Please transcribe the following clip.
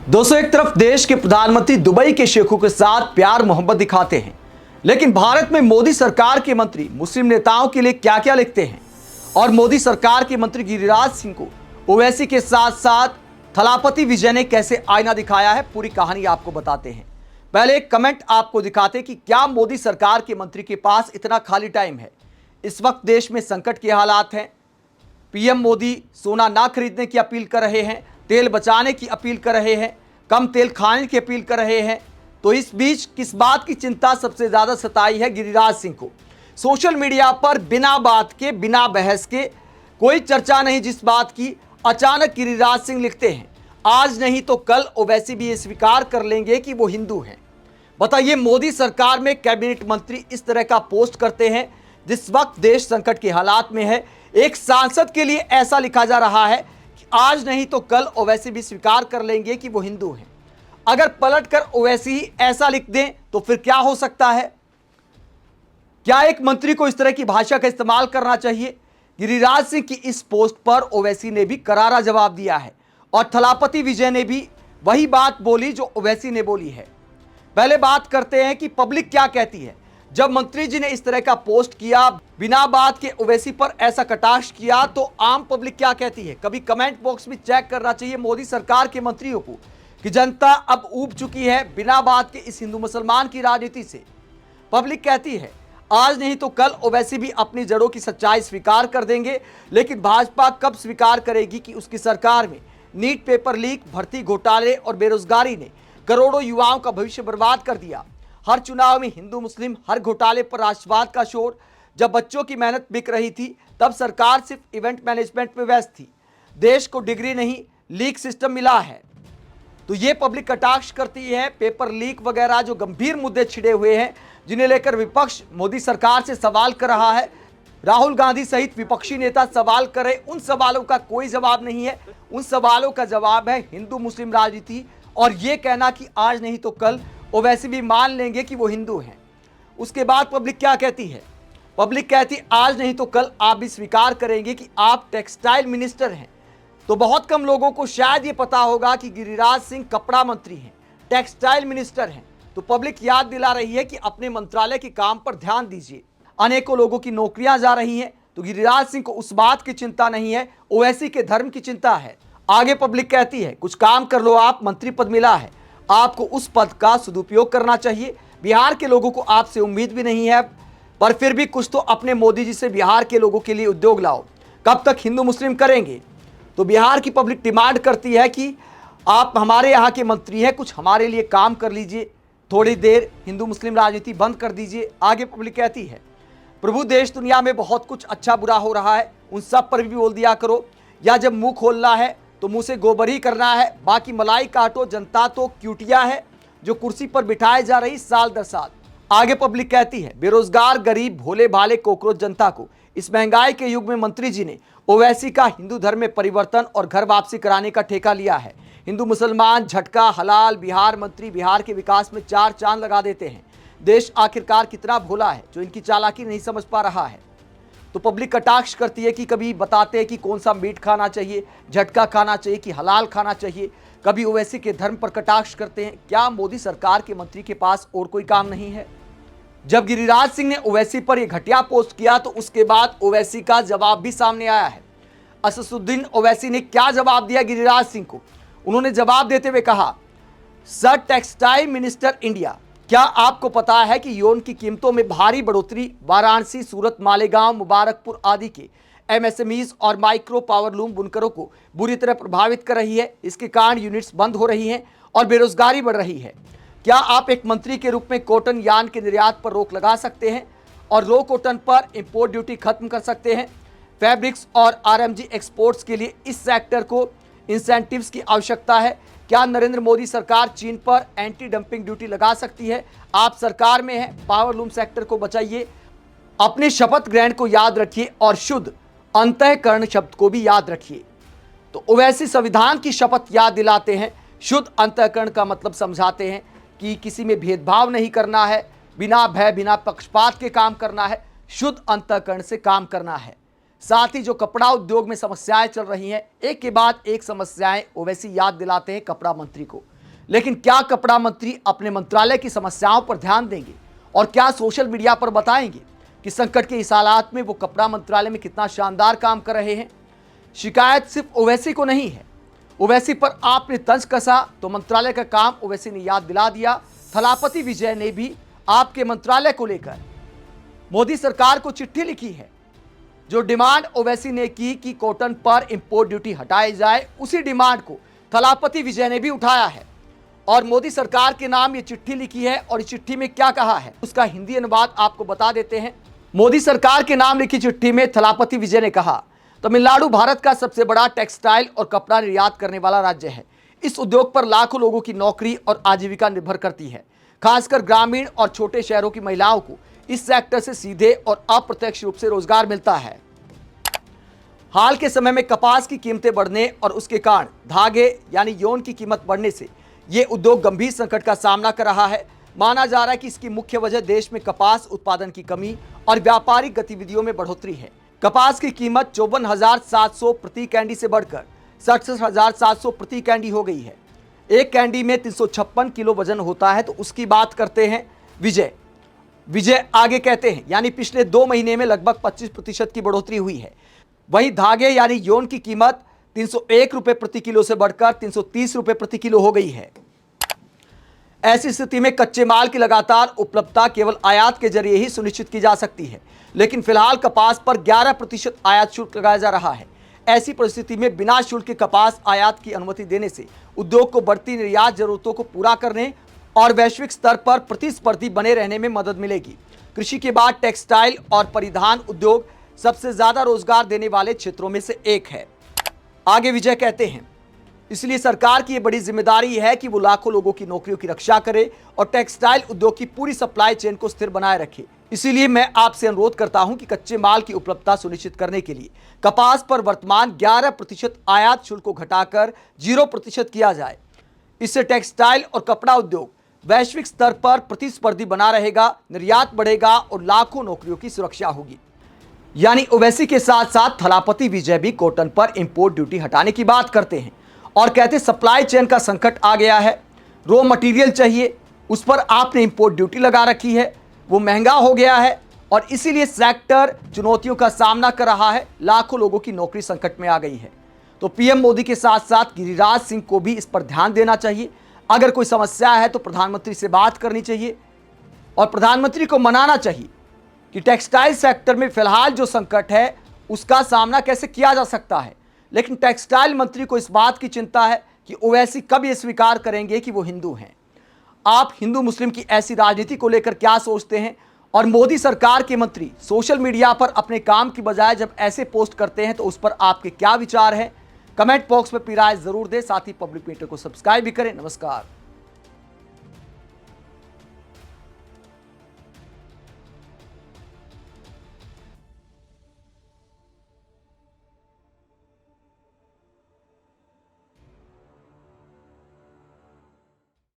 दोस्तों, एक तरफ देश के प्रधानमंत्री दुबई के शेखों के साथ प्यार मोहब्बत दिखाते हैं, लेकिन भारत में मोदी सरकार के मंत्री मुस्लिम नेताओं के लिए क्या क्या लिखते हैं और मोदी सरकार के मंत्री गिरिराज सिंह को ओवैसी के साथ साथ थलापति विजय ने कैसे आईना दिखाया है, पूरी कहानी आपको बताते हैं। पहले एक कमेंट आपको दिखाते हैं कि क्या मोदी सरकार के मंत्री के पास इतना खाली टाइम है। इस वक्त देश में संकट के हालात हैं। पीएम मोदी सोना ना खरीदने की अपील कर रहे हैं, तेल बचाने की अपील कर रहे हैं, कम तेल खाने की अपील कर रहे हैं। तो इस बीच किस बात की चिंता सबसे ज्यादा सताई है गिरिराज सिंह को। सोशल मीडिया पर बिना बात के, बिना बहस के, कोई चर्चा नहीं जिस बात की, अचानक गिरिराज सिंह लिखते हैं आज नहीं तो कल ओवैसी भी ये स्वीकार कर लेंगे कि वो हिंदू हैं। बताइए, मोदी सरकार में कैबिनेट मंत्री इस तरह का पोस्ट करते हैं जिस वक्त देश संकट के हालात में है। एक सांसद के लिए ऐसा लिखा जा रहा है कि आज नहीं तो कल ओवैसी भी स्वीकार कर लेंगे कि वो हिंदू हैं। अगर पलटकर ओवैसी ही ऐसा लिख दें तो फिर क्या हो सकता है? क्या एक मंत्री को इस तरह की भाषा का इस्तेमाल करना चाहिए? गिरिराज सिंह की इस पोस्ट पर ओवैसी ने भी करारा जवाब दिया है और थलापति विजय ने भी वही बात बोली जो ओवैसी ने बोली है। पहले बात करते हैं कि पब्लिक क्या कहती है। जब मंत्री जी ने इस तरह का पोस्ट किया, बिना बात के ओवैसी पर ऐसा कटाक्ष किया, तो आम पब्लिक क्या कहती है? कभी कमेंट बॉक्स में चेक करना चाहिए मोदी सरकार के मंत्रियों को कि जनता अब ऊब चुकी है बिना बात के इस हिंदू मुसलमान की राजनीति से। पब्लिक कहती है आज नहीं तो कल ओवैसी भी अपनी जड़ों की सच्चाई स्वीकार कर देंगे, लेकिन भाजपा कब स्वीकार करेगी कि उसकी सरकार में नीट पेपर लीक, भर्ती घोटाले और बेरोजगारी ने करोड़ों युवाओं का भविष्य बर्बाद कर दिया। हर चुनाव में हिंदू मुस्लिम, हर घोटाले पर राष्ट्रवाद का शोर। जब बच्चों की मेहनत बिक रही थी तब सरकार सिर्फ इवेंट मैनेजमेंट में व्यस्त थी। देश को डिग्री नहीं, लीक सिस्टम मिला है। तो ये पब्लिक कटाक्ष करती है। पेपर लीक वगैरह जो गंभीर मुद्दे छिड़े हुए हैं, जिन्हें लेकर विपक्ष मोदी सरकार से सवाल कर रहा है। राहुल गांधी सहित विपक्षी नेता सवाल कर रहे, उन सवालों का कोई जवाब नहीं है। उन सवालों का जवाब है हिंदू मुस्लिम राजनीति और ये कहना कि आज नहीं तो कल ओवैसी भी मान लेंगे कि वो हिंदू हैं। उसके बाद पब्लिक क्या कहती है? पब्लिक कहती है आज नहीं तो कल आप भी स्वीकार करेंगे कि आप टेक्सटाइल मिनिस्टर हैं। तो बहुत कम लोगों को शायद ये पता होगा कि गिरिराज सिंह कपड़ा मंत्री हैं, टेक्सटाइल मिनिस्टर हैं। तो पब्लिक याद दिला रही है कि अपने मंत्रालय के काम पर ध्यान दीजिए। अनेकों लोगों की नौकरियां जा रही हैं। तो गिरिराज सिंह को उस बात की चिंता नहीं है, ओवैसी के धर्म की चिंता है। आगे पब्लिक कहती है कुछ काम कर लो, आप मंत्री पद मिला है, आपको उस पद का सदुपयोग करना चाहिए। बिहार के लोगों को आपसे उम्मीद भी नहीं है, पर फिर भी कुछ तो अपने मोदी जी से बिहार के लोगों के लिए उद्योग लाओ। कब तक हिंदू मुस्लिम करेंगे? तो बिहार की पब्लिक डिमांड करती है कि आप हमारे यहाँ के मंत्री हैं, कुछ हमारे लिए काम कर लीजिए, थोड़ी देर हिंदू मुस्लिम राजनीति बंद कर दीजिए। आगे पब्लिक कहती है प्रभु देश दुनिया में बहुत कुछ अच्छा बुरा हो रहा है, उन सब पर भी बोल दिया करो, या जब मुंह खोलना है तो मुंह से गोबर ही करना है, बाकी मलाई काटो। जनता तो क्यूटिया है जो कुर्सी पर बिठाए जा रही साल दर साल। आगे पब्लिक कहती है बेरोजगार, गरीब, भोले भाले कोकरोच जनता को इस महंगाई के युग में मंत्री जी ने ओवैसी का हिंदू धर्म में परिवर्तन और घर वापसी कराने का ठेका लिया है। हिंदू मुसलमान, झटका, हलाल, बिहार मंत्री बिहार के विकास में चार चांद लगा देते हैं। देश आखिरकार कितना भोला है जो इनकी चालाकी नहीं समझ पा रहा है। तो पब्लिक कटाक्ष करती है कि कभी बताते हैं कि कौन सा मीट खाना चाहिए, झटका खाना चाहिए कि हलाल खाना चाहिए। कभी ओवैसी के धर्म पर कटाक्ष करते हैं। क्या मोदी सरकार के मंत्री के पास और कोई काम नहीं है? जब गिरिराज सिंह ने ओवैसी पर यह घटिया पोस्ट किया तो उसके बाद ओवैसी का जवाब भी सामने आया है। असदुद्दीन ओवैसी ने क्या जवाब दिया गिरिराज सिंह को? उन्होंने जवाब देते हुए कहा, सर टेक्सटाइल मिनिस्टर इंडिया, क्या आपको पता है कि यौन की कीमतों में भारी बढ़ोतरी वाराणसी, सूरत, मालेगांव, मुबारकपुर आदि के एमएसएमईज और माइक्रो पावरलूम बुनकरों को बुरी तरह प्रभावित कर रही है। इसके कारण यूनिट्स बंद हो रही हैं और बेरोजगारी बढ़ रही है। क्या आप एक मंत्री के रूप में कॉटन यार्न के निर्यात पर रोक लगा सकते हैं और रो कॉटन पर इंपोर्ट ड्यूटी खत्म कर सकते हैं? फैब्रिक्स और आरएमजी एक्सपोर्ट्स के लिए इस सेक्टर को इंसेंटिव्स की आवश्यकता है। क्या नरेंद्र मोदी सरकार चीन पर एंटी डंपिंग ड्यूटी लगा सकती है? आप सरकार में हैं, पावरलूम सेक्टर को बचाइए। अपने शपथ ग्रहण को याद रखिए और शुद्ध अंतःकरण शब्द को भी याद रखिए। तो ओवैसी संविधान की शपथ याद दिलाते हैं, शुद्ध अंतःकरण का मतलब समझाते हैं कि किसी में भेदभाव नहीं करना है, बिना भय बिना पक्षपात के काम करना है, शुद्ध अंतःकरण से काम करना है। साथ ही जो कपड़ा उद्योग में समस्याएं चल रही हैं, एक के बाद एक समस्याएं ओवैसी याद दिलाते हैं कपड़ा मंत्री को। लेकिन क्या कपड़ा मंत्री अपने मंत्रालय की समस्याओं पर ध्यान देंगे और क्या सोशल मीडिया पर बताएंगे कि संकट के इस हालात में वो कपड़ा मंत्रालय में कितना शानदार काम कर रहे हैं? शिकायत सिर्फ ओवैसी को नहीं है। ओवैसी पर आपने तंज कसा तो मंत्रालय का काम ओवैसी ने याद दिला दिया। थलापति विजय ने भी आपके मंत्रालय को लेकर मोदी सरकार को चिट्ठी लिखी है। जो डिमांड ओवैसी ने की कि कॉटन पर इंपोर्ट ड्यूटी हटाई जाए, उसी डिमांड को थलापति विजय ने भी उठाया है और मोदी सरकार के नाम ये चिट्ठी लिखी है। और इस चिट्ठी में क्या कहा है उसका हिंदी अनुवाद आपको बता देते हैं। मोदी सरकार के नाम लिखी चिट्ठी में थलापति विजय ने कहा, तमिलनाडु भारत का सबसे बड़ा टेक्सटाइल और कपड़ा निर्यात करने वाला राज्य है। इस उद्योग पर लाखों लोगों की नौकरी और आजीविका निर्भर करती है। खासकर ग्रामीण और छोटे शहरों की महिलाओं को इस सेक्टर से सीधे और अप्रत्यक्ष रूप से रोजगार मिलता है। हाल के समय में कपास की कीमतें बढ़ने और उसके कारण धागे यानी योन की कीमत बढ़ने से यह उद्योग गंभीर संकट का सामना कर रहा है। माना जा रहा है कि इसकी मुख्य वजह देश में कपास उत्पादन की कमी और व्यापारिक गतिविधियों में बढ़ोतरी है। कपास की कीमत 54,700 प्रति कैंडी से बढ़कर 67,700 प्रति कैंडी हो गई है। एक कैंडी में 356 किलो वजन होता है। तो उसकी बात करते हैं विजय आगे कहते हैं, यानी पिछले 2 महीने में लगभग 25% की बढ़ोतरी हुई है। वहीं धागे यानी योन की कीमत 301 रुपए प्रति किलो से बढ़कर 330 रुपए प्रति किलो हो गई है। ऐसी स्थिति में कच्चे माल की लगातार उपलब्धता केवल आयात के जरिए ही सुनिश्चित की जा सकती है। लेकिन फिलहाल कपास पर 11% आयात शुल्क लगाया जा रहा है। ऐसी परिस्थिति में बिना शुल्क के कपास आयात की अनुमति देने से उद्योग को बढ़ती निर्यात जरूरतों को पूरा करने और वैश्विक स्तर पर प्रतिस्पर्धी बने रहने में मदद मिलेगी। कृषि के बाद टेक्सटाइल और परिधान उद्योग सबसे ज्यादा रोजगार देने वाले क्षेत्रों में से एक है। आगे विजय कहते हैं, इसलिए सरकार की यह बड़ी जिम्मेदारी है कि वो लाखों लोगों की नौकरियों की रक्षा करे और टेक्सटाइल उद्योग की पूरी सप्लाई चेन को स्थिर बनाए रखे। इसीलिए मैं आपसे अनुरोध करता हूं कि कच्चे माल की उपलब्धता सुनिश्चित करने के लिए कपास पर वर्तमान 11% आयात शुल्क को घटाकर 0% किया जाए। इससे टेक्सटाइल और कपड़ा उद्योग वैश्विक स्तर पर प्रतिस्पर्धी बना रहेगा, निर्यात बढ़ेगा और लाखों नौकरियों की सुरक्षा होगी। यानी ओवैसी के साथ साथ थलापति विजय भी कॉटन पर इंपोर्ट ड्यूटी हटाने की बात करते हैं और कहते सप्लाई चेन का संकट आ गया है। रॉ मटेरियल चाहिए, उस पर आपने इंपोर्ट ड्यूटी लगा रखी है, वो महंगा हो गया है और इसीलिए सेक्टर चुनौतियों का सामना कर रहा है। लाखों लोगों की नौकरी संकट में आ गई है। तो पीएम मोदी के साथ साथ गिरिराज सिंह को भी इस पर ध्यान देना चाहिए। अगर कोई समस्या है तो प्रधानमंत्री से बात करनी चाहिए और प्रधानमंत्री को मनाना चाहिए कि टेक्सटाइल सेक्टर में फिलहाल जो संकट है उसका सामना कैसे किया जा सकता है। लेकिन टेक्सटाइल मंत्री को इस बात की चिंता है कि ओवैसी कब ये स्वीकार करेंगे कि वो हिंदू हैं। आप हिंदू मुस्लिम की ऐसी राजनीति को लेकर क्या सोचते हैं? और मोदी सरकार के मंत्री सोशल मीडिया पर अपने काम की बजाय जब ऐसे पोस्ट करते हैं तो उस पर आपके क्या विचार हैं? कमेंट बॉक्स में अपनी राय जरूर दें। साथ ही पब्लिक मीटर को सब्सक्राइब भी करें। नमस्कार।